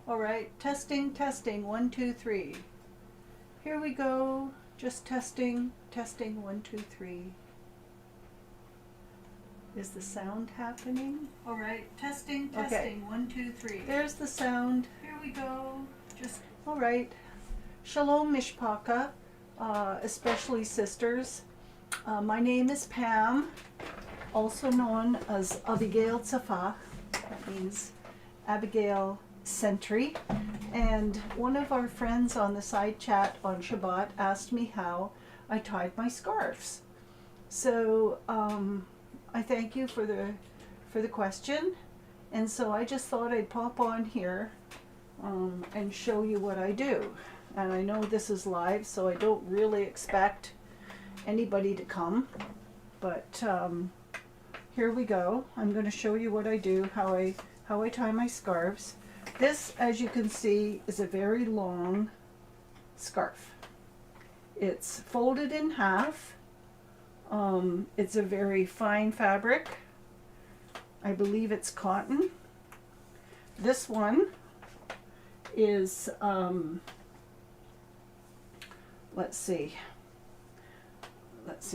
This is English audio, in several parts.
All right, testing, testing, 1, 2, 3. Here we go. Just testing, testing, 1, 2, 3. Is the sound happening? All right, testing, Okay. testing, 1, 2, 3. There's the sound. Here we go. Just All right. Shalom Mishpaka, especially sisters. My name is Pam, also known as Abigail Tzafa. That means Abigail Sentry. And one of our friends on the side chat on Shabbat asked me how I tied my scarves. So I thank you for the question. And so I just thought I'd pop on here and show you what I do. And I know this is live, so I don't really expect anybody to come. But here we go. I'm going to show you what I do, how I tie my scarves. This, as you can see, is a very long scarf. It's folded in half. It's a very fine fabric. I believe it's cotton. This one is, let's see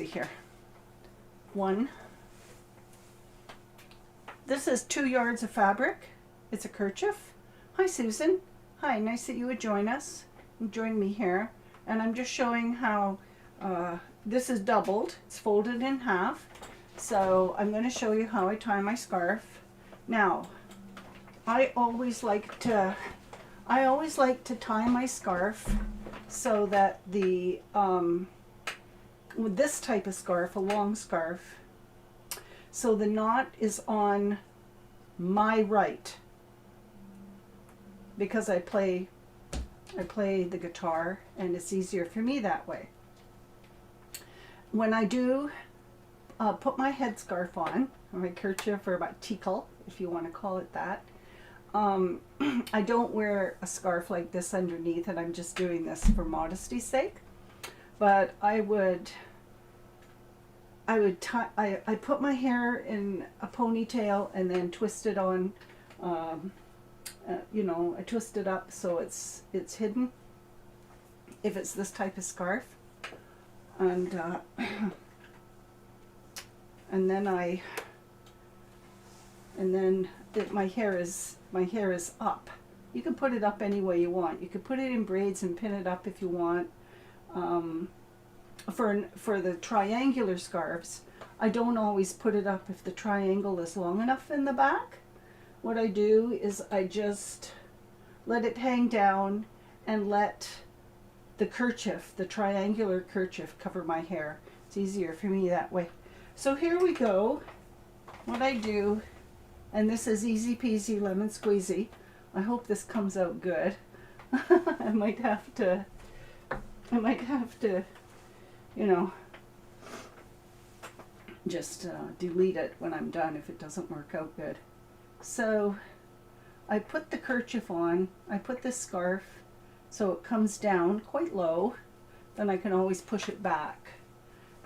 here. One. This is 2 yards of fabric. It's a kerchief. Hi Susan. Hi, nice that you would join us. Join me here. And I'm just showing how this is doubled. It's folded in half. So I'm going to show you how I tie my scarf. Now, I always like to tie my scarf so that the with this type of scarf, a long scarf, so the knot is on my right, because I play the guitar and it's easier for me that way. When I do put my headscarf on, or my kerchief, or my tickle, if you want to call it that, I don't wear a scarf like this underneath, and I'm just doing this for modesty's sake. But I put my hair in a ponytail and then twist it on, you know, I twist it up so it's hidden if it's this type of scarf. And my hair is up. You can put it up any way you want. You could put it in braids and pin it up if you want. For the triangular scarves, I don't always put it up if the triangle is long enough in the back. What I do is I just let it hang down and let the kerchief, the triangular kerchief, cover my hair. It's easier for me that way. So here we go. What I do, and this is easy peasy lemon squeezy. I hope this comes out good. I might have to, you know, just delete it when I'm done if it doesn't work out good. So I put the kerchief on, I put this scarf so it comes down quite low, then I can always push it back.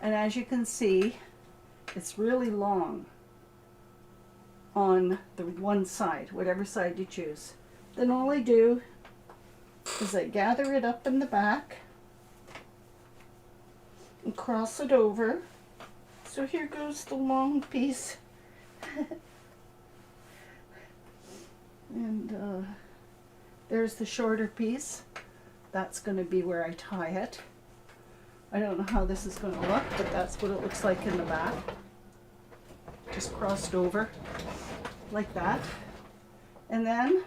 And as you can see, it's really long on the one side, whatever side you choose. Then all I do is I gather it up in the back and cross it over. So here goes the long piece. And there's the shorter piece. That's going to be where I tie it. I don't know how this is going to look, but that's what it looks like in the back. Just crossed over like that. And then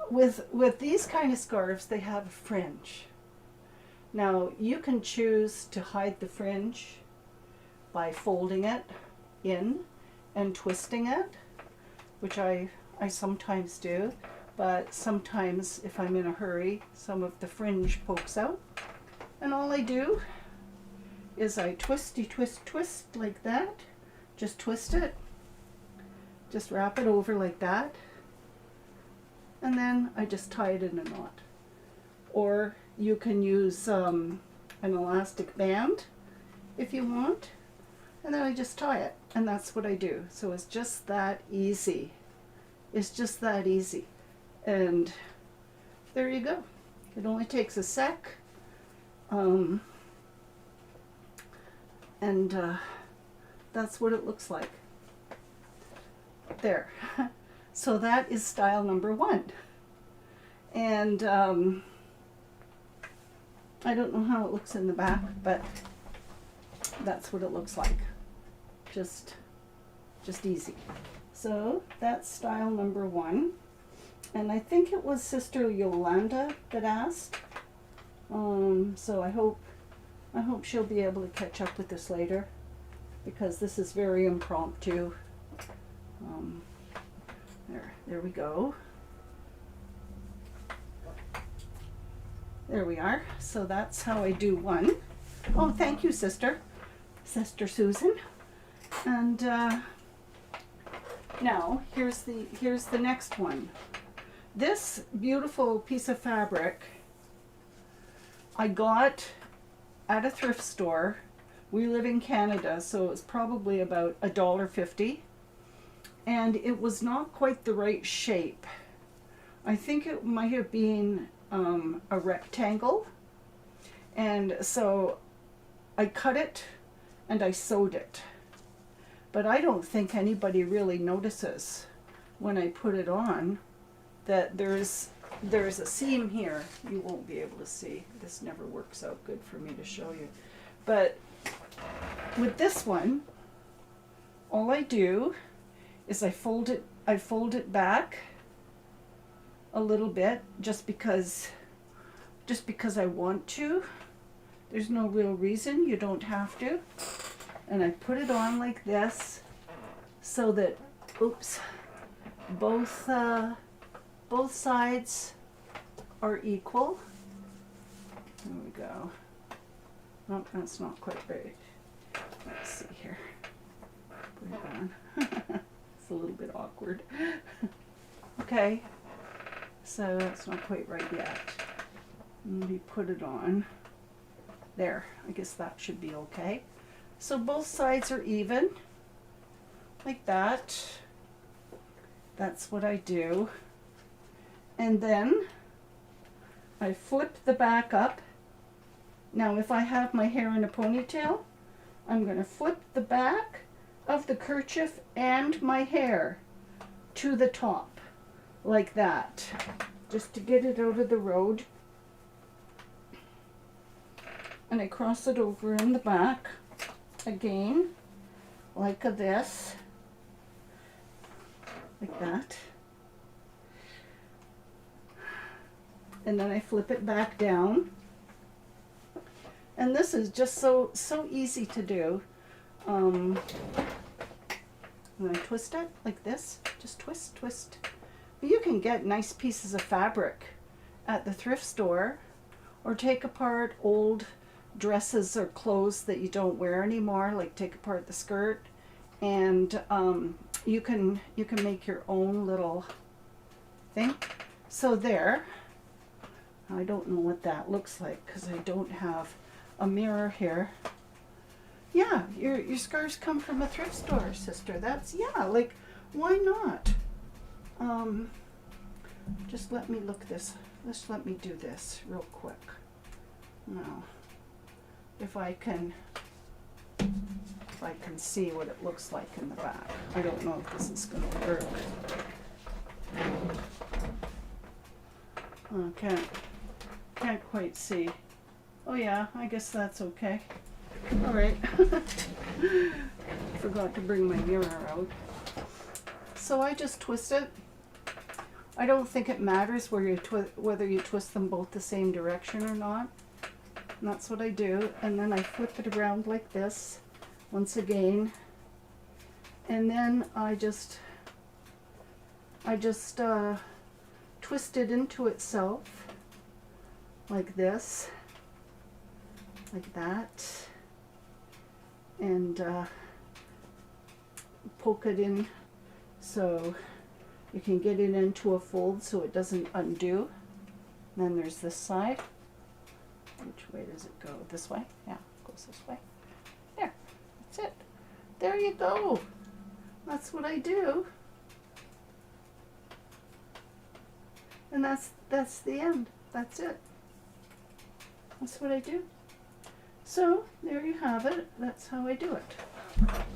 with these kind of scarves, they have a fringe. Now you can choose to hide the fringe by folding it in and twisting it, which I sometimes do, but sometimes if I'm in a hurry, some of the fringe pokes out. And all I do is I twist like that. Just twist it. Just wrap it over like that. And then I just tie it in a knot. Or you can use an elastic band if you want. And then I just tie it. And that's what I do. So it's just that easy. It's just that easy. And there you go. It only takes a sec. And that's what it looks like. There. So that is style number 1. And I don't know how it looks in the back, but that's what it looks like. Just easy. So that's style number 1. And I think it was Sister Yolanda that asked. So I hope she'll be able to catch up with this later, because this is very impromptu. There we go. There we are. So that's how I do 1. Oh, thank you, Sister Susan. And now here's the next one. This beautiful piece of fabric I got at a thrift store. We live in Canada, so it's probably about $1.50. And it was not quite the right shape. I think it might have been a rectangle. And so I cut it and I sewed it. But I don't think anybody really notices when I put it on that there's a seam here. You won't be able to see. This never works out good for me to show you. But with this one, all I do is I fold it back a little bit just because I want to. There's no real reason. You don't have to. And I put it on like this so that, oops, both sides are equal. There we go. Oh, that's not quite right. Let's see here. Put it on. It's a little bit awkward. Okay, so that's not quite right yet. Let me put it on. There, I guess that should be okay. So both sides are even, like that. That's what I do. And then I flip the back up. Now if I have my hair in a ponytail, I'm going to flip the back of the kerchief and my hair to the top, like that, just to get it out of the road. And I cross it over in the back again, like this, like that. And then I flip it back down. And this is just so easy to do. And I twist it like this, just twist. But you can get nice pieces of fabric at the thrift store, or take apart old dresses or clothes that you don't wear anymore, like take apart the skirt, and you can make your own little thing. So there, I don't know what that looks like because I don't have a mirror here. Yeah, your scarves come from a thrift store, sister. That's, yeah, like, why not? Just let me look this. Just let me do this real quick. Now, if I can see what it looks like in the back. I don't know if this is going to work. Oh, can't quite see. Oh yeah, I guess that's okay. All right. Forgot to bring my mirror out. So I just twist it. I don't think it matters whether you twist them both the same direction or not. And that's what I do. And then I flip it around like this once again. And then I just twist it into itself like this, like that, and poke it in so you can get it into a fold so it doesn't undo. And then there's this side. Which way does it go? This way? Yeah, it goes this way. There, that's it. There you go. That's what I do. And that's the end. That's it. That's what I do. So there you have it. That's how I do it.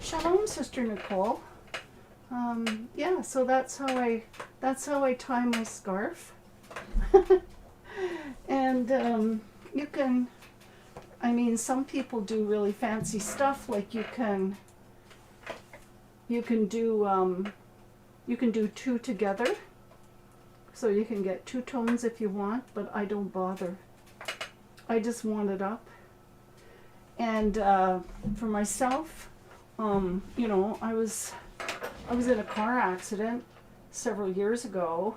Shalom, Sister Nicole. Yeah, so that's how I tie my scarf. And you can, I mean, some people do really fancy stuff. Like you can do two together. So you can get two tones if you want, but I don't bother. I just want it up. And for myself, you know, I was in a car accident several years ago,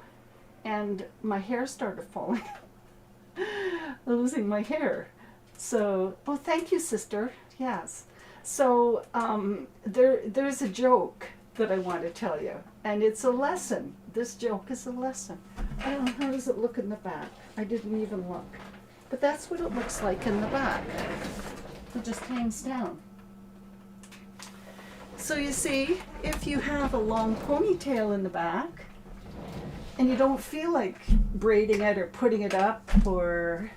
and my hair started falling. Losing my hair. So, oh, thank you, sister. Yes. So there's a joke that I want to tell you, and it's a lesson. This joke is a lesson. I don't know, how does it look in the back? I didn't even look. But that's what it looks like in the back. It just hangs down. So you see, if you have a long ponytail in the back, and you don't feel like braiding it or putting it up, or,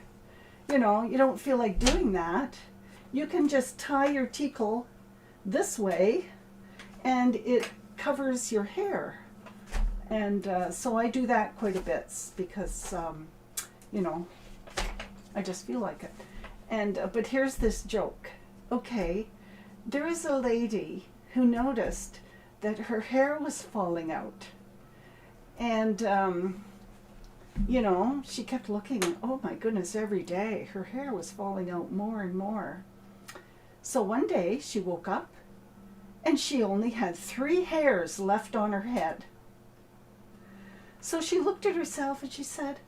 you know, you don't feel like doing that, you can just tie your tickle this way, and it covers your hair. And so I do that quite a bit because, you know, I just feel like it. And but here's this joke. Okay, there is a lady who noticed that her hair was falling out. And, you know, she kept looking, and oh my goodness, every day her hair was falling out more and more. So one day she woke up and she only had 3 hairs left on her head. So she looked at herself and she said,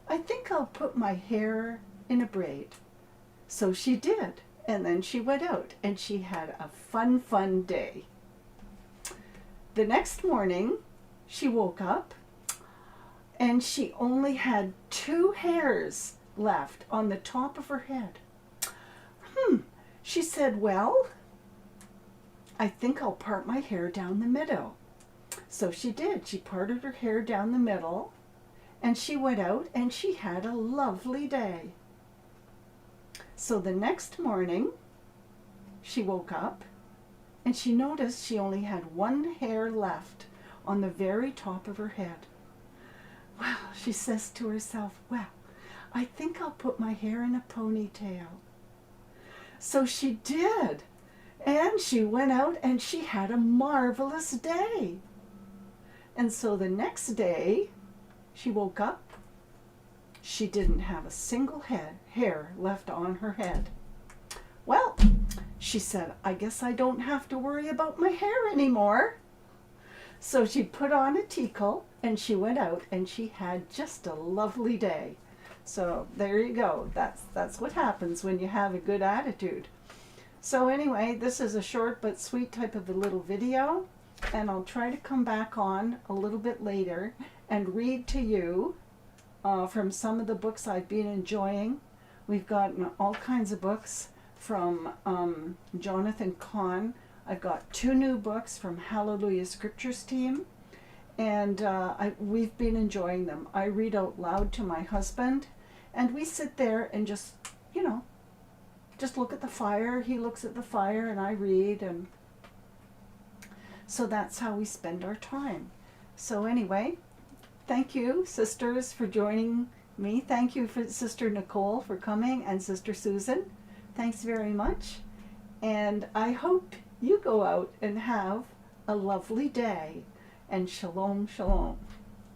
I think I'll put my hair in a braid. So she did. And then she went out and she had a fun day. The next morning, she woke up and she only had 2 hairs left on the top of her head. She said, well, I think I'll part my hair down the middle. So she did. She parted her hair down the middle, and she went out and she had a lovely day. So the next morning, she woke up and she noticed she only had 1 hair left on the very top of her head. Well, she says to herself, well, I think I'll put my hair in a ponytail. So she did. And she went out and she had a marvelous day. And so the next day, she woke up. She didn't have a single hair left on her head. Well, she said, I guess I don't have to worry about my hair anymore. So she put on a tickle and she went out and she had just a lovely day. So there you go. That's what happens when you have a good attitude. So anyway, this is a short but sweet type of a little video, and I'll try to come back on a little bit later and read to you from some of the books I've been enjoying. We've gotten all kinds of books from Jonathan Cahn. I've got 2 new books from Hallelujah Scriptures team, and we've been enjoying them. I read out loud to my husband, and we sit there and just, you know, just look at the fire. He looks at the fire and I read, and so that's how we spend our time. So anyway, thank you, sisters, for joining me. Thank you for Sister Nicole for coming, and Sister Susan. Thanks very much. And I hope you go out and have a lovely day. And shalom, shalom.